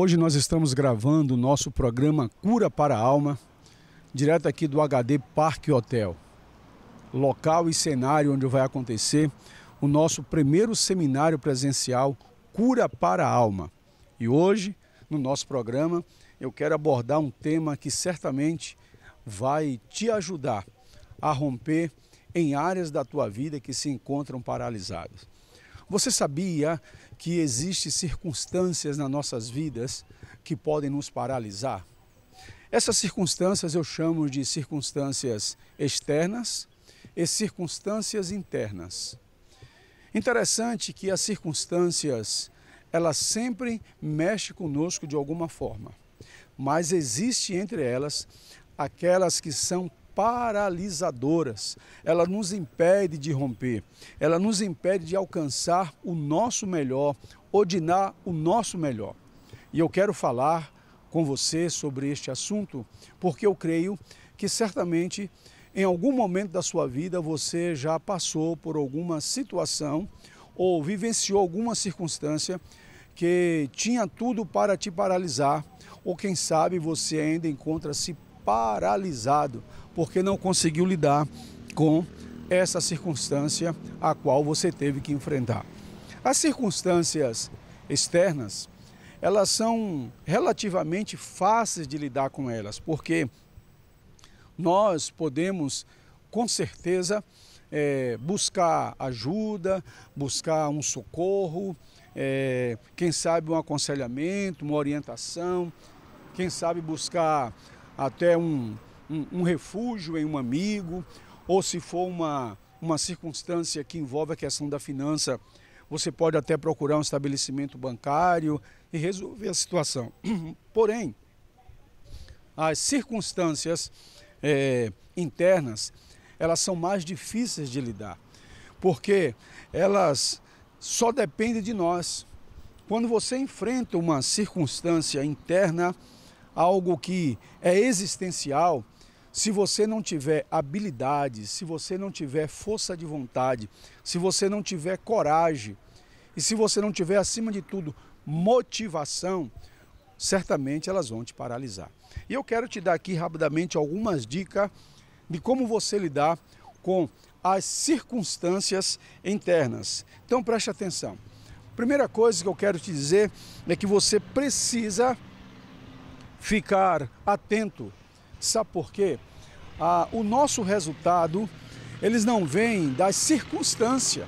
Hoje nós estamos gravando o nosso programa Cura para a Alma, direto aqui do HD Parque Hotel, local e cenário onde vai acontecer o nosso primeiro seminário presencial Cura para a Alma. E hoje, no nosso programa, eu quero abordar um tema que certamente vai te ajudar a romper em áreas da tua vida que se encontram paralisadas. Você sabia que existem circunstâncias nas nossas vidas que podem nos paralisar? Essas circunstâncias eu chamo de circunstâncias externas e circunstâncias internas. Interessante que as circunstâncias, elas sempre mexem conosco de alguma forma, mas existe entre elas aquelas que são paralisadoras. Ela nos impede de romper, ela nos impede de alcançar o nosso melhor ou de dar o nosso melhor. E eu quero falar com você sobre este assunto porque eu creio que certamente em algum momento da sua vida você já passou por alguma situação ou vivenciou alguma circunstância que tinha tudo para te paralisar, ou quem sabe você ainda encontra-se paralisado porque não conseguiu lidar com essa circunstância a qual você teve que enfrentar. As circunstâncias externas, elas são relativamente fáceis de lidar com elas, porque nós podemos, com certeza, buscar ajuda, buscar um socorro, quem sabe um aconselhamento, uma orientação, quem sabe buscar até um refúgio em um amigo, ou se for uma circunstância que envolve a questão da finança, você pode até procurar um estabelecimento bancário e resolver a situação. Porém, as circunstâncias internas, elas são mais difíceis de lidar, porque elas só dependem de nós. Quando você enfrenta uma circunstância interna, algo que é existencial, se você não tiver habilidade, se você não tiver força de vontade, se você não tiver coragem e se você não tiver, acima de tudo, motivação, certamente elas vão te paralisar. E eu quero te dar aqui rapidamente algumas dicas de como você lidar com as circunstâncias internas. Então preste atenção. Primeira coisa que eu quero te dizer é que você precisa ficar atento. Sabe por quê? O nosso resultado, eles não vêm das circunstâncias.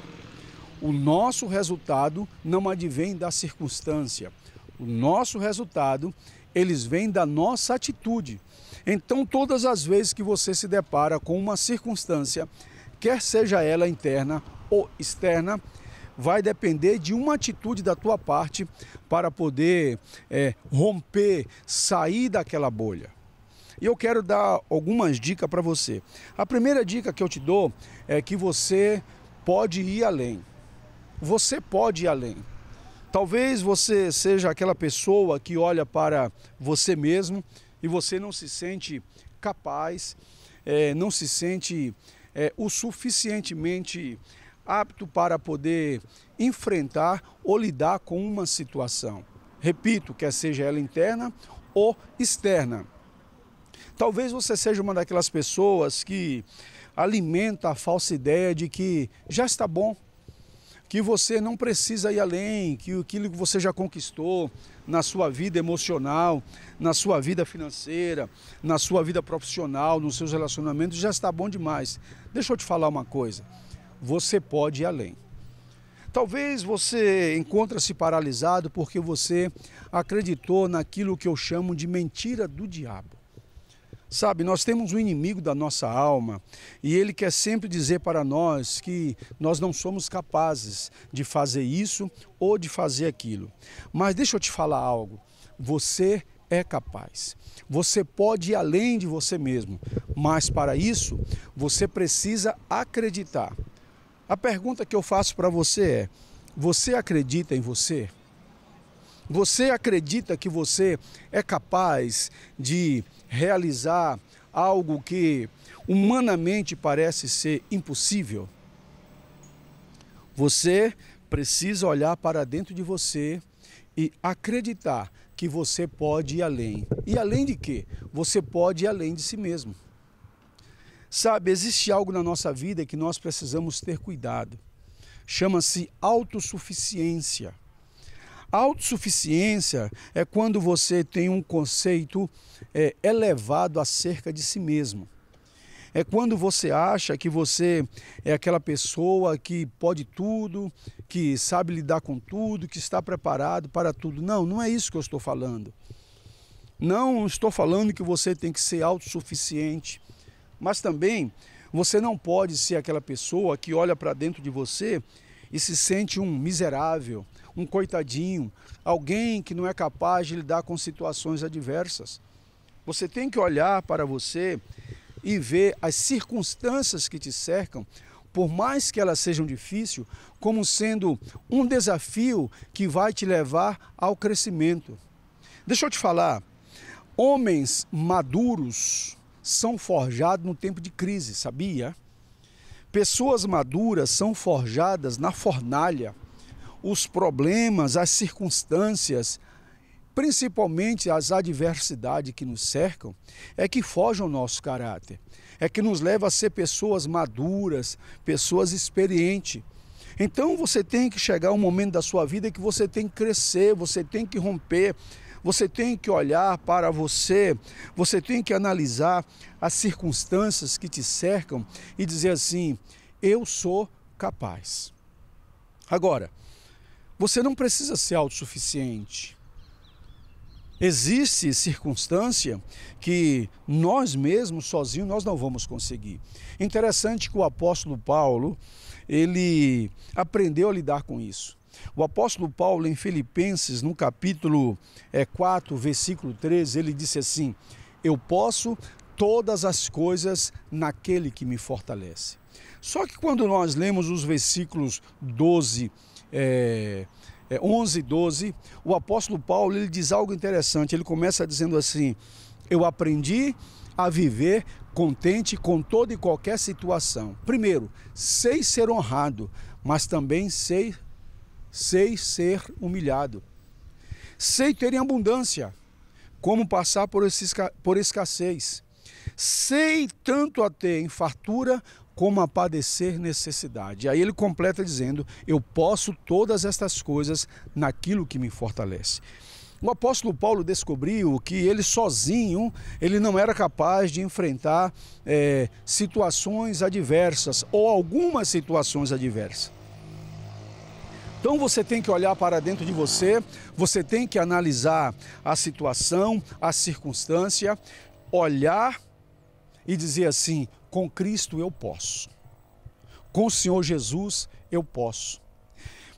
O nosso resultado não advém da circunstância. O nosso resultado, eles vêm da nossa atitude. Então, todas as vezes que você se depara com uma circunstância, quer seja ela interna ou externa, vai depender de uma atitude da tua parte para poder romper, sair daquela bolha. E eu quero dar algumas dicas para você. A primeira dica que eu te dou é que você pode ir além. Você pode ir além. Talvez você seja aquela pessoa que olha para você mesmo e você não se sente capaz, não se sente o suficientemente apto para poder enfrentar ou lidar com uma situação. Repito, quer seja ela interna ou externa. Talvez você seja uma daquelas pessoas que alimenta a falsa ideia de que já está bom, que você não precisa ir além, que aquilo que você já conquistou na sua vida emocional, na sua vida financeira, na sua vida profissional, nos seus relacionamentos, já está bom demais. Deixa eu te falar uma coisa. Você pode ir além. Talvez você encontre-se paralisado porque você acreditou naquilo que eu chamo de mentira do diabo. Sabe, nós temos um inimigo da nossa alma e ele quer sempre dizer para nós que nós não somos capazes de fazer isso ou de fazer aquilo. Mas deixa eu te falar algo, você é capaz. Você pode ir além de você mesmo, mas para isso você precisa acreditar. A pergunta que eu faço para você é: você acredita em você? Você acredita que você é capaz de realizar algo que humanamente parece ser impossível? Você precisa olhar para dentro de você e acreditar que você pode ir além. E além de quê? Você pode ir além de si mesmo. Sabe, existe algo na nossa vida que nós precisamos ter cuidado. Chama-se autossuficiência. A autossuficiência é quando você tem um conceito elevado acerca de si mesmo. É quando você acha que você é aquela pessoa que pode tudo, que sabe lidar com tudo, que está preparado para tudo. Não, não é isso que eu estou falando. Não estou falando que você tem que ser autossuficiente, mas também você não pode ser aquela pessoa que olha para dentro de você e se sente um miserável, um coitadinho, alguém que não é capaz de lidar com situações adversas. Você tem que olhar para você e ver as circunstâncias que te cercam, por mais que elas sejam difíceis, como sendo um desafio que vai te levar ao crescimento. Deixa eu te falar, homens maduros são forjados no tempo de crise, sabia? Pessoas maduras são forjadas na fornalha. Os problemas, as circunstâncias, principalmente as adversidades que nos cercam, é que forjam o nosso caráter, é que nos leva a ser pessoas maduras, pessoas experientes. Então você tem que chegar um momento da sua vida que você tem que crescer, você tem que romper, você tem que olhar para você, você tem que analisar as circunstâncias que te cercam e dizer assim, eu sou capaz. Agora, você não precisa ser autossuficiente. Existe circunstância que nós mesmos, sozinhos, nós não vamos conseguir. Interessante que o apóstolo Paulo, ele aprendeu a lidar com isso. O apóstolo Paulo, em Filipenses, no capítulo 4, versículo 13, ele disse assim, eu posso todas as coisas naquele que me fortalece. Só que quando nós lemos os versículos 11 e 12, o apóstolo Paulo ele diz algo interessante. Ele começa dizendo assim, eu aprendi a viver contente com toda e qualquer situação. Primeiro, sei ser honrado, mas também sei ser humilhado. Sei ter em abundância, como passar por escassez. Sei tanto a ter em fartura, como a padecer necessidade. Aí ele completa dizendo, eu posso todas estas coisas naquilo que me fortalece. O apóstolo Paulo descobriu que ele sozinho, ele não era capaz de enfrentar situações adversas ou algumas situações adversas. Então você tem que olhar para dentro de você, você tem que analisar a situação, a circunstância, olhar e dizer assim, com Cristo eu posso, com o Senhor Jesus eu posso.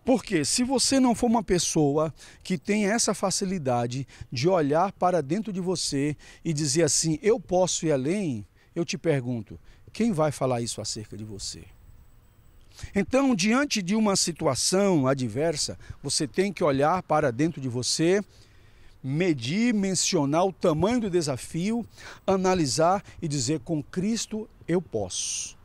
Porque se você não for uma pessoa que tem essa facilidade de olhar para dentro de você e dizer assim, eu posso ir além, eu te pergunto, quem vai falar isso acerca de você? Então, diante de uma situação adversa, você tem que olhar para dentro de você, medir, mencionar o tamanho do desafio, analisar e dizer, com Cristo eu posso.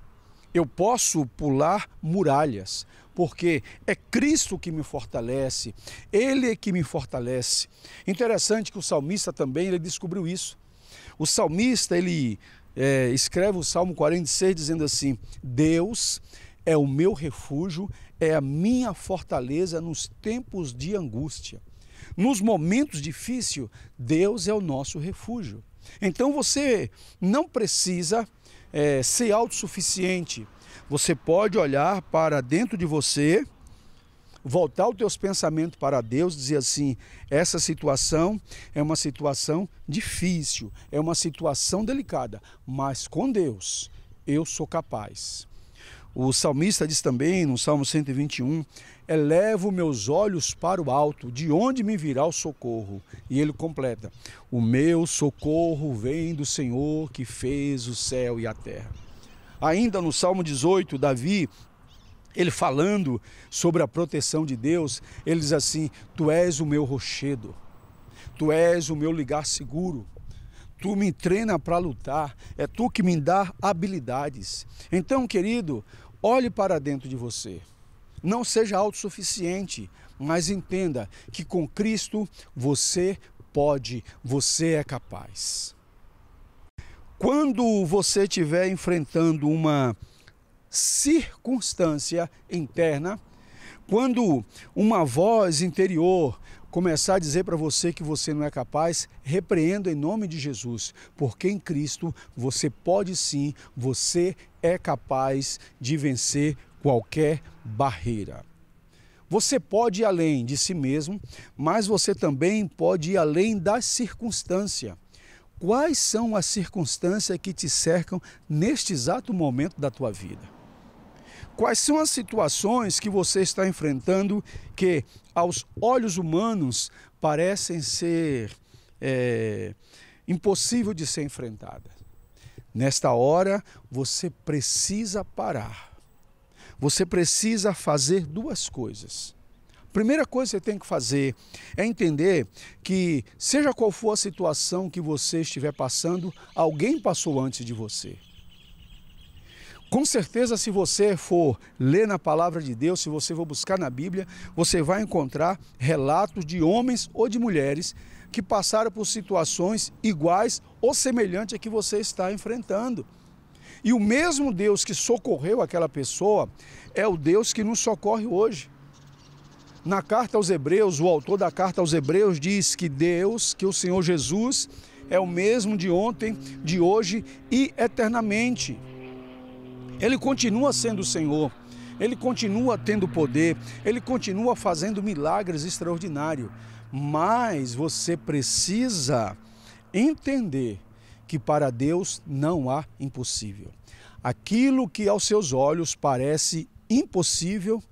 Eu posso pular muralhas, porque é Cristo que me fortalece, Ele é que me fortalece. Interessante que o salmista também ele descobriu isso. O salmista ele escreve o Salmo 46 dizendo assim, Deus é o meu refúgio, é a minha fortaleza nos tempos de angústia. Nos momentos difíceis, Deus é o nosso refúgio. Então você não precisa ser autossuficiente. Você pode olhar para dentro de você, voltar os teus pensamentos para Deus, dizer assim, essa situação é uma situação difícil, é uma situação delicada, mas com Deus eu sou capaz. O salmista diz também, no Salmo 121, elevo meus olhos para o alto, de onde me virá o socorro? E ele completa, o meu socorro vem do Senhor que fez o céu e a terra. Ainda no Salmo 18, Davi, ele falando sobre a proteção de Deus, ele diz assim, tu és o meu rochedo, tu és o meu lugar seguro. Tu me treina para lutar, é tu que me dá habilidades. Então, querido, olhe para dentro de você. Não seja autossuficiente, mas entenda que com Cristo você pode, você é capaz. Quando você estiver enfrentando uma circunstância interna, quando uma voz interior começar a dizer para você que você não é capaz, repreenda em nome de Jesus, porque em Cristo você pode sim, você é capaz de vencer qualquer barreira. Você pode ir além de si mesmo, mas você também pode ir além da circunstância. Quais são as circunstâncias que te cercam neste exato momento da tua vida? Quais são as situações que você está enfrentando que, aos olhos humanos, parecem ser impossível de ser enfrentada? Nesta hora, você precisa parar. Você precisa fazer duas coisas. A primeira coisa que você tem que fazer é entender que, seja qual for a situação que você estiver passando, alguém passou antes de você. Com certeza, se você for ler na palavra de Deus, se você for buscar na Bíblia, você vai encontrar relatos de homens ou de mulheres que passaram por situações iguais ou semelhantes a que você está enfrentando. E o mesmo Deus que socorreu aquela pessoa é o Deus que nos socorre hoje. Na carta aos Hebreus, o autor da carta aos Hebreus diz que Deus, que o Senhor Jesus, é o mesmo de ontem, de hoje e eternamente. Ele continua sendo o Senhor, Ele continua tendo poder, Ele continua fazendo milagres extraordinários. Mas você precisa entender que para Deus não há impossível. Aquilo que aos seus olhos parece impossível,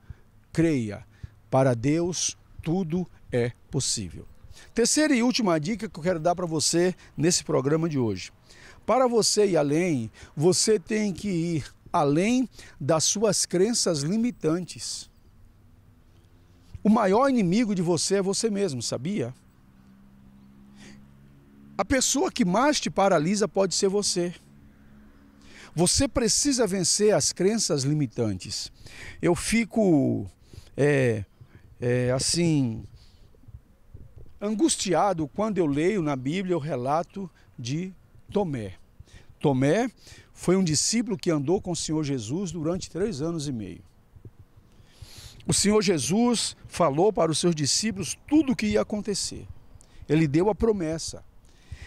creia, para Deus tudo é possível. Terceira e última dica que eu quero dar para você nesse programa de hoje. Para você ir além, você tem que ir além das suas crenças limitantes. O maior inimigo de você é você mesmo, sabia? A pessoa que mais te paralisa pode ser você. Você precisa vencer as crenças limitantes. Eu fico, assim, angustiado quando eu leio na Bíblia o relato de Tomé. Tomé foi um discípulo que andou com o Senhor Jesus durante 3 anos e meio. O Senhor Jesus falou para os seus discípulos tudo o que ia acontecer. Ele deu a promessa.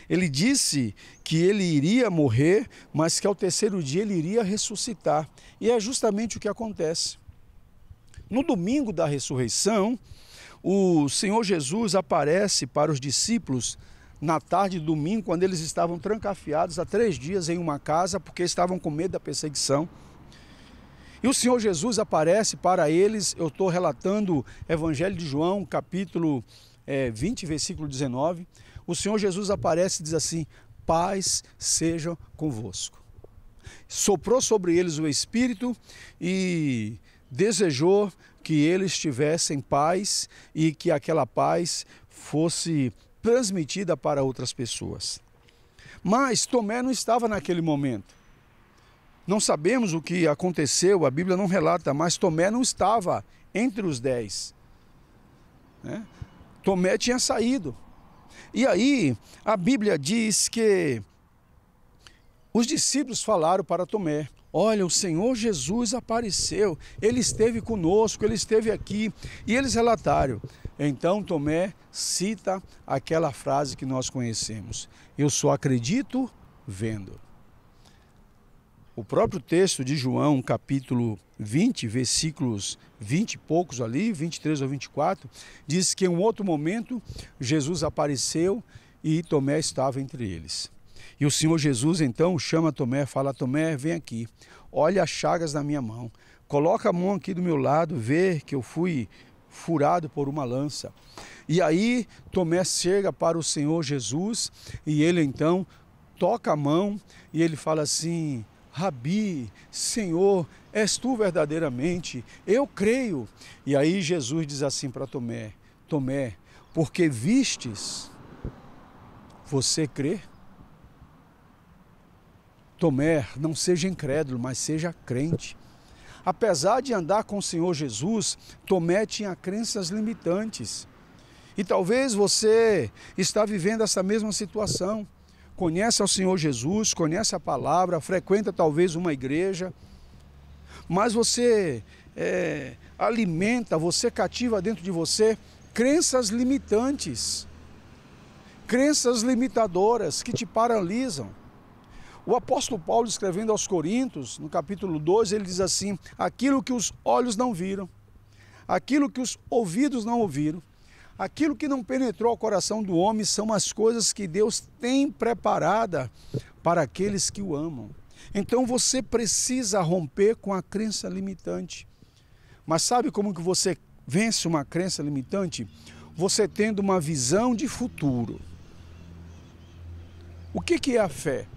Ele disse que ele iria morrer, mas que ao 3º dia ele iria ressuscitar. E é justamente o que acontece. No domingo da ressurreição, o Senhor Jesus aparece para os discípulos na tarde de domingo, quando eles estavam trancafiados há 3 dias em uma casa, porque estavam com medo da perseguição. E o Senhor Jesus aparece para eles, eu estou relatando Evangelho de João, capítulo 20, versículo 19. O Senhor Jesus aparece e diz assim: paz seja convosco. Soprou sobre eles o Espírito e desejou que eles tivessem paz e que aquela paz fosse transmitida para outras pessoas. Mas Tomé não estava naquele momento. Não sabemos o que aconteceu, a Bíblia não relata, mas Tomé não estava entre os 10. Tomé tinha saído. E aí a Bíblia diz que os discípulos falaram para Tomé: olha, o Senhor Jesus apareceu, Ele esteve conosco, Ele esteve aqui. E eles relataram. Então Tomé cita aquela frase que nós conhecemos: eu só acredito vendo. O próprio texto de João, capítulo 20, versículos 20 e poucos ali, 23 ou 24, diz que em um outro momento Jesus apareceu e Tomé estava entre eles. E o Senhor Jesus então chama Tomé, fala: Tomé, vem aqui, olha as chagas na minha mão, coloca a mão aqui do meu lado, vê que eu fui furado por uma lança. E aí Tomé chega para o Senhor Jesus e ele então toca a mão e ele fala assim: Rabi, Senhor, és tu verdadeiramente? Eu creio. E aí Jesus diz assim para Tomé: Tomé, porque vistes, você crê? Tomé, não seja incrédulo, mas seja crente. Apesar de andar com o Senhor Jesus, Tomé tinha crenças limitantes. E talvez você está vivendo essa mesma situação. Conhece ao Senhor Jesus, conhece a palavra, frequenta talvez uma igreja, mas você alimenta, você cativa dentro de você crenças limitantes, crenças limitadoras que te paralisam. O apóstolo Paulo, escrevendo aos Coríntios, no capítulo 2, ele diz assim: aquilo que os olhos não viram, aquilo que os ouvidos não ouviram, aquilo que não penetrou ao coração do homem são as coisas que Deus tem preparada para aqueles que o amam. Então você precisa romper com a crença limitante. Mas sabe como que você vence uma crença limitante? Você tendo uma visão de futuro. O que é a fé?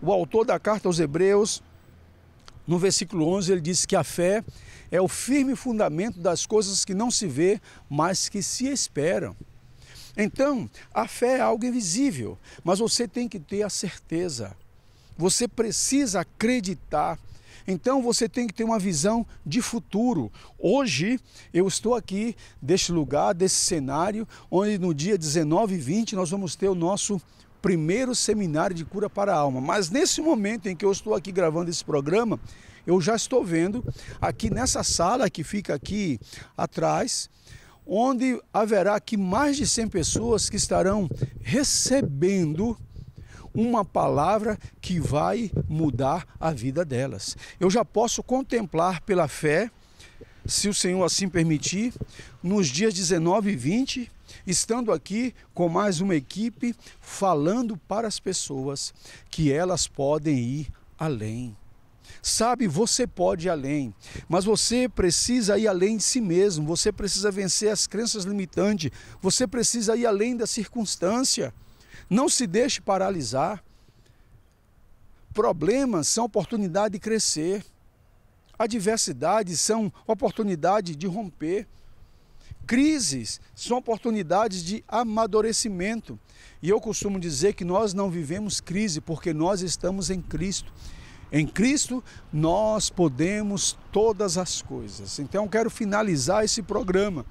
O autor da carta aos Hebreus, no versículo 11, ele diz que a fé é o firme fundamento das coisas que não se vê, mas que se esperam. Então, a fé é algo invisível, mas você tem que ter a certeza. Você precisa acreditar. Então, você tem que ter uma visão de futuro. Hoje, eu estou aqui, deste lugar, desse cenário, onde no dia 19 e 20 nós vamos ter o nosso primeiro seminário de cura para a alma. Mas nesse momento em que eu estou aqui gravando esse programa, eu já estou vendo aqui nessa sala que fica aqui atrás, onde haverá aqui mais de 100 pessoas que estarão recebendo uma palavra que vai mudar a vida delas. Eu já posso contemplar pela fé, se o Senhor assim permitir, nos dias 19 e 20, estando aqui com mais uma equipe, falando para as pessoas que elas podem ir além. Sabe, você pode ir além, mas você precisa ir além de si mesmo, você precisa vencer as crenças limitantes, você precisa ir além da circunstância. Não se deixe paralisar. Problemas são oportunidade de crescer. Adversidades são oportunidade de romper. Crises são oportunidades de amadurecimento. E eu costumo dizer que nós não vivemos crise porque nós estamos em Cristo. Em Cristo nós podemos todas as coisas. Então eu quero finalizar esse programa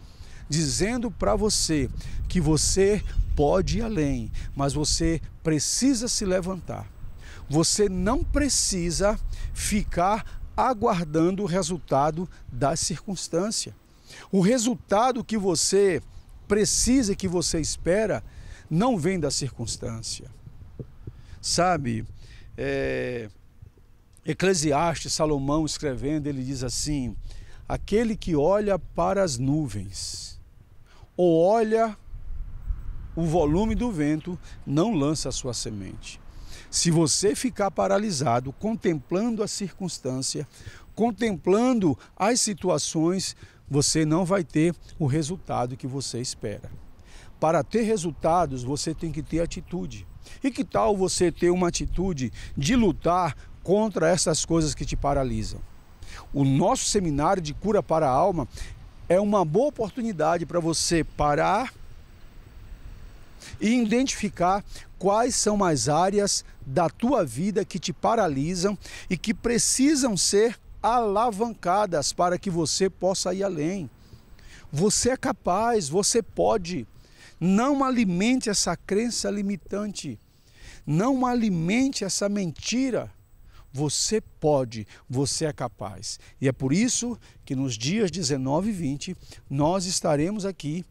dizendo para você que você pode ir além, mas você precisa se levantar. Você não precisa ficar aguardando o resultado da circunstância. O resultado que você precisa, que você espera, não vem da circunstância. Sabe, Eclesiastes, Salomão escrevendo, ele diz assim: aquele que olha para as nuvens ou olha o volume do vento, não lança a sua semente. Se você ficar paralisado, contemplando a circunstância, contemplando as situações, você não vai ter o resultado que você espera. Para ter resultados, você tem que ter atitude. E que tal você ter uma atitude de lutar contra essas coisas que te paralisam? O nosso seminário de cura para a alma é uma boa oportunidade para você parar e identificar quais são as áreas da tua vida que te paralisam e que precisam ser alavancadas para que você possa ir além. Você é capaz, você pode. Não alimente essa crença limitante. Não alimente essa mentira. Você pode, você é capaz. E é por isso que nos dias 19 e 20 nós estaremos aqui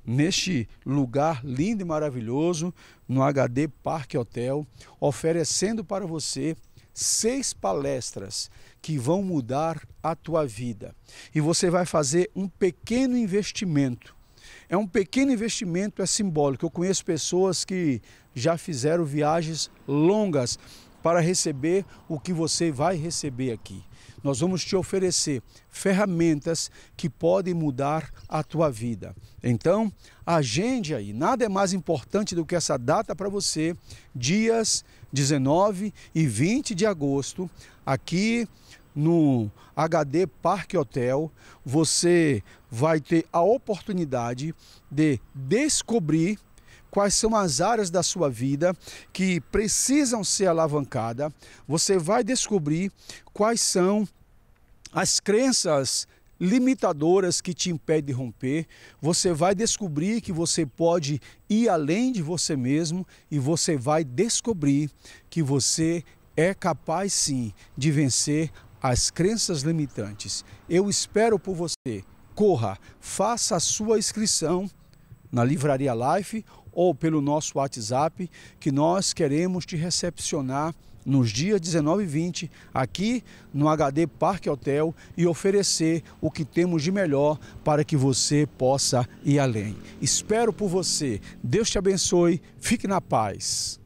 neste lugar lindo e maravilhoso, no HD Parque Hotel, oferecendo para você 6 palestras que vão mudar a tua vida. E você vai fazer um pequeno investimento. É um pequeno investimento, é simbólico. Eu conheço pessoas que já fizeram viagens longas para receber o que você vai receber aqui. Nós vamos te oferecer ferramentas que podem mudar a tua vida. Então, agende aí. Nada é mais importante do que essa data para você, dias 19 e 20 de agosto, aqui no HD Parque Hotel. Você vai ter a oportunidade de descobrir quais são as áreas da sua vida que precisam ser alavancadas. Você vai descobrir quais são as crenças limitadoras que te impedem de romper. Você vai descobrir que você pode ir além de você mesmo e você vai descobrir que você é capaz sim de vencer as crenças limitantes. Eu espero por você. Corra, faça a sua inscrição na Livraria Life ou pelo nosso WhatsApp, que nós queremos te recepcionar nos dias 19 e 20, aqui no HD Parque Hotel, e oferecer o que temos de melhor para que você possa ir além. Espero por você. Deus te abençoe. Fique na paz.